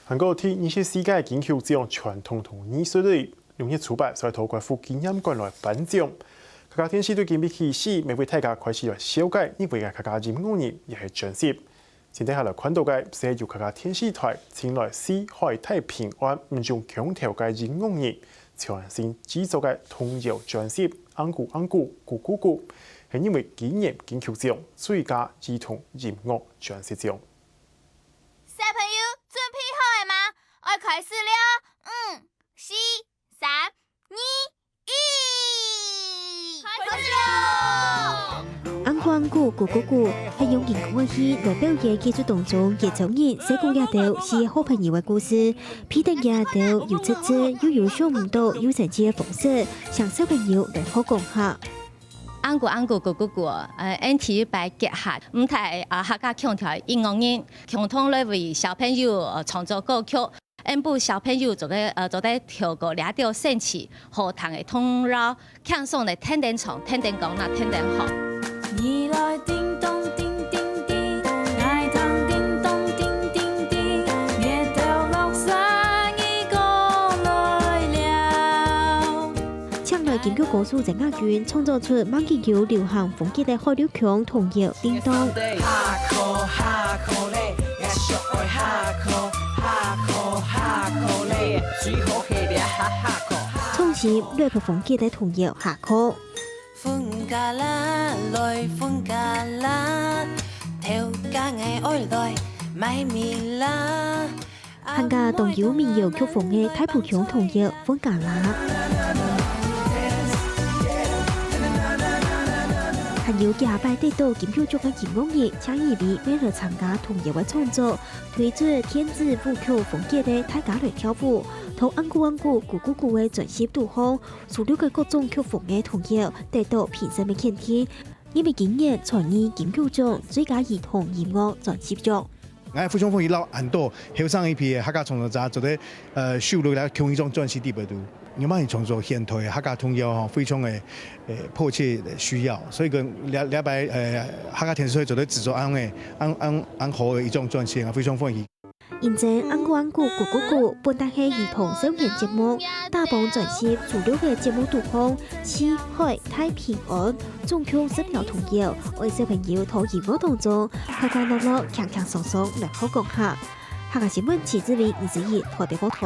韩国第20世界金球奖传统同艺术类用于出版，所以透过副经验馆来颁奖。客家电视对金币起始，每位大家开始来了解，因为客家人工人也是珍惜。今天下来看到嘅是由客家电视台请来四海太平安唔用强调嘅人工人，全新制作嘅童谣专辑《安古安古咕咕咕》，係因为今年金球奖最佳儿童音乐专辑奖。小朋友准备好了吗？我开始了，5、4、3、2、1，开始了！安古安古咕咕咕係用人工嘅戲來表現技術當中嘅創意，社工也到是好朋友嘅故事，皮特也到有質質又有想唔到有神奇嘅方式，向小朋友嚟好講下。安古安古咕咕咕，NT 白結合，唔睇客家腔調音樂人，共同嚟為小朋友創作歌曲，幫小朋友做啲調個兩條聲詞，和彈嘅通繞，輕鬆嚟聽聽唱，聽聽講啦，聽聽學。你來叮咚叮叮叮，愛堂叮咚叮叮叮，夜到落山已過來了。唱來金曲歌手鄭雅娟創作出馬英九流行風格嘅海鳥腔童謠《叮咚》。創新 rap 風格嘅童謠下課。歡家啦，來歡家啦，條家藝愛來買面啦。客家當有民謠曲風嘅太浦腔童謠歡家啦。還有廿八得到金曲獎嘅音樂人，請以為為了參加童謠嘅創作，推出天子舞曲風格嘅大家來跳舞，同安古安古咕咕咕嘅專輯導向，所有嘅各種曲風嘅童謠得到評審嘅肯定，因為今年傳意金曲獎最佳兒童音樂專輯獎。我非常歡喜撈很多後生一批客家創作者做啲收錄嚟同一種專輯底部度。因為創作現代客家童謠非常嘅迫切需要，所以個禮拜客家電視台做啲製作安好嘅一種專輯，我非常歡喜。現正安古安古咕咕咕本檔係兒童少年節目，大榜專輯主流嘅節目導向，四海太平安，總共10條童謠，為小朋友同音樂當中快快樂樂、強強爽爽嚟好講下。客家新聞齊志偉、李子怡台北報道。